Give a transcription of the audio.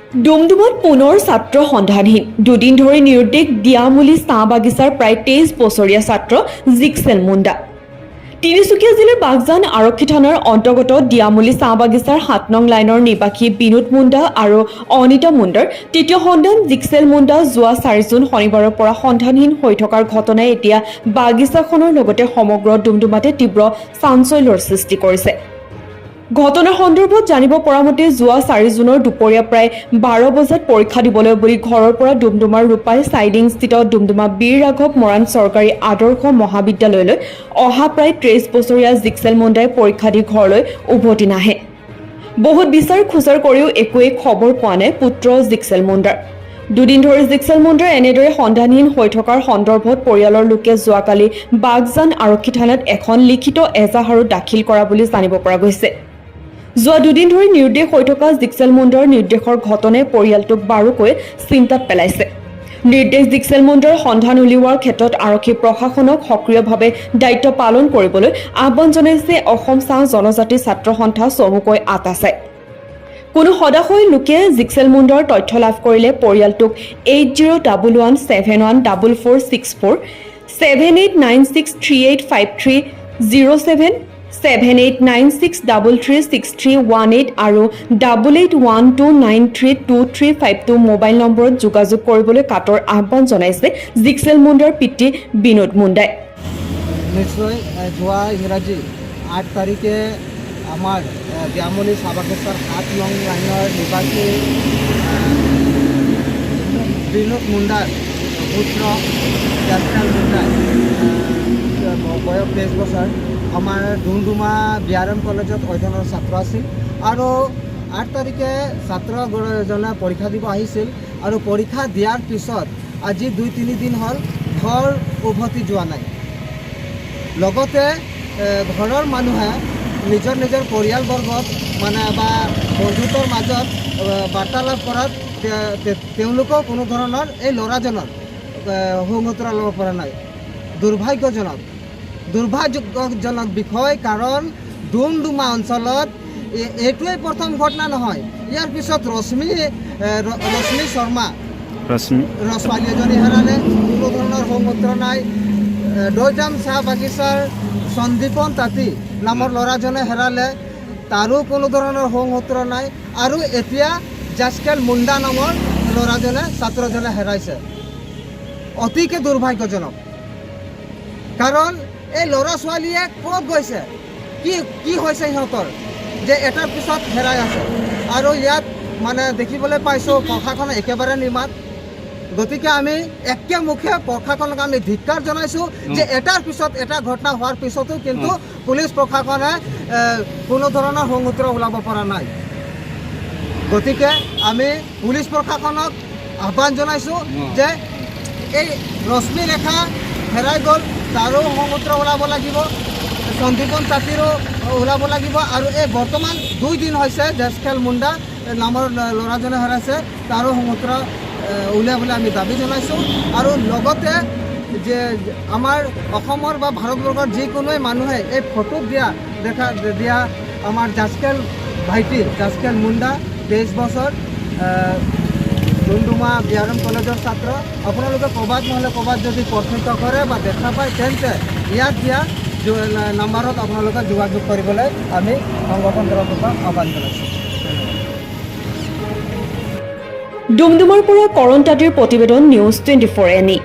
ডুমডুমাত পুনৰ ছাত্ৰ সন্ধানহীন দুদিন ধৰি নিৰুদ্দেশ দিয়ামুলি চাহ বাগিচাৰ প্ৰায় 23 বছৰীয়া ছাত্ৰ জিক্সেল মুণ্ডা। তিনিচুকীয়া জিলাৰ বাগজান আৰক্ষী থানাৰ অন্তৰ্গত দিয়ামুলি চাহ বাগিচাৰ 7 নং লাইনৰ নিবাসী বিনোদ মুণ্ডা আৰু অনিতা মুণ্ডাৰ তৃতীয় সন্তান জিক্সেল মুণ্ডা যোৱা 4 জুন শনিবাৰৰ পৰা সন্ধানহীন হৈ থকাৰ ঘটনাই এতিয়া বাগিচাখনৰ লগতে সমগ্ৰ ডুমডুমাতে তীব্ৰ চাঞ্চল্যৰ সৃষ্টি কৰিছে। ঘটনাৰ সন্দৰ্ভত জানিব পৰা মতে যোৱা 4 জুনৰ দুপৰীয়া প্ৰায় 12 বজাত পৰীক্ষা দিবলৈ বুলি ঘৰৰ পৰা ডুমডুমাৰ ৰূপাই চাইডিংস্থিত ডুমডুমা বীৰ ৰাঘৱ মৰাণ চৰকাৰী আদৰ্শ মহাবিদ্যালয়লৈ অহা প্ৰায় 23 বছৰীয়া জিক্সেল মুণ্ডাই পৰীক্ষা দি ঘৰলৈ উভতি নাহে। বহুত বিচাৰ খোচাৰ কৰিও একোৱেই খবৰ পোৱা নাই পুত্ৰ জিক্সেল মুণ্ডাৰ। দুদিন ধৰি জিক্সেল মুণ্ডাৰ এনেদৰে সন্ধানহীন হৈ থকাৰ সন্দৰ্ভত পৰিয়ালৰ লোকে যোৱাকালি বাগজান আৰক্ষী থানাত এখন লিখিত এজাহাৰো দাখিল কৰা বুলি জানিব পৰা গৈছে। যোৱা দুদিন ধৰি নিৰুদ্দেশ হৈ থকা জিক্সেল মুণ্ডাৰ নিৰ্দেশৰ ঘটনাই পৰিয়ালটোক বাৰুকৈ চিন্তাত পেলাইছে। নিৰ্দেশ জিক্সেল মুণ্ডাৰ সন্ধান উলিওৱাৰ ক্ষেত্ৰত আৰক্ষী প্ৰশাসনক সক্ৰিয়ভাৱে দায়িত্ব পালন কৰিবলৈ আহ্বান জনাইছে অসম চাহ জনজাতি ছাত্ৰ সন্থা চমুকৈ আটাচাই। কোনো সদাশয় লোকে জিক্সেল মুণ্ডাৰ তথ্য লাভ কৰিলে পৰিয়ালটোক 8011714464 7896385307 7896336318 আৰু 8812932352 মোবাইল নম্বৰত যোগাযোগ কৰিবলৈ কাটৰ আহ্বান জনাইছে জিক্সেল মুণ্ডাৰ পিতৃ বিনোদ মুণ্ডাই। নিশ্চয় যোৱা ইংৰাজী 8 তাৰিখে আমাৰ দিয়ামুলি চাহ বাগিচাৰ 7 নং লাইনৰ নিবাসী বিনোদ মুণ্ডাৰ পুত্ৰ জিক্সেল মুণ্ডাই বয়স 23 বছৰ আমাৰ ডুমডুমা বিআৰএম কলেজত অধ্যয়নৰ ছাত্ৰ আছিল আৰু 8 তাৰিখে ছাত্ৰজনে পৰীক্ষা দিব আহিছিল আৰু পৰীক্ষা দিয়াৰ পিছত আজি 2-3 দিন হ'ল ঘৰ উভতি যোৱা নাই। লগতে ঘৰৰ মানুহে নিজৰ পৰিয়ালবৰ্গত মানে বা বন্ধুত্বৰ মাজত বাৰ্তালাপ কৰাত তেওঁলোকেও কোনো ধৰণৰ এই ল'ৰাজনৰ সংগঠন ল'ব পৰা নাই। দুৰ্ভাগ্যজনক বিষয়, কাৰণ ডুমডুমা অঞ্চলত এইটোৱেই প্ৰথম ঘটনা নহয়। ইয়াৰ পিছত ৰশ্মি শৰ্মা ছোৱালী এজনী হেৰালে, কোনো ধৰণৰ সংগঠন নাই। দৈজাম চাহ বাগিচাৰ সন্দীপন তাঁতী নামৰ ল'ৰাজনে হেৰালে, তাৰো কোনো ধৰণৰ সংগঠন নাই। আৰু এতিয়া জিক্সেল মুণ্ডা নামৰ ছাত্ৰজনে হেৰাইছে। অতিকে দুৰ্ভাগ্যজনক, কাৰণ এই ল'ৰা ছোৱালীয়ে ক'ত গৈছে, কি হৈছে সিহঁতৰ যে এটাৰ পিছত হেৰাই আছে। আৰু ইয়াত মানে দেখিবলৈ পাইছোঁ প্ৰশাসনে একেবাৰে নিমাত। গতিকে আমি একেমুখে প্ৰশাসনক আমি ধিক্কাৰ জনাইছোঁ যে এটাৰ পিছত এটা ঘটনা হোৱাৰ পিছতো কিন্তু পুলিচ প্ৰশাসনে কোনো ধৰণৰ সংগঠন ওলাব পৰা নাই। গতিকে আমি পুলিচ প্ৰশাসনক আহ্বান জনাইছোঁ যে এই ৰশ্মি ৰেখা হেৰাই গ'ল, তাৰো সংগঠন ওলাব লাগিব, সন্দীপন তাঁতীৰো ওলাব লাগিব। আৰু এই বৰ্তমান 2 দিন হৈছে জিক্সেল মুণ্ডা নামৰ ল'ৰাজনে হেৰাইছে, তাৰো সংগঠন উলিয়াবলৈ আমি দাবী জনাইছোঁ। আৰু লগতে যে আমাৰ অসমৰ বা ভাৰতবৰ্ষৰ যিকোনোৱে মানুহে এই ফটোত দিয়া আমাৰ জিক্সেল ভাইটি জিক্সেল মুণ্ডা 23 বছৰ ডুমডুমা বিআৰএম কলেজৰ ছাত্ৰ। আপোনালোকে ক'ৰবাত নহ'লে ক'ৰবাত যদি প্ৰত্যক্ষ কৰে বা দেখা পায় তেন্তে ইয়াত দিয়া নাম্বাৰত আপোনালোকে যোগাযোগ কৰিবলৈ আমি সংগঠন তৰফৰ পৰা আহ্বান জনাইছোঁ। ডুমডুমাৰ পৰা কৰণ তাঁতীৰ প্ৰতিবেদন নিউজ 24 NE।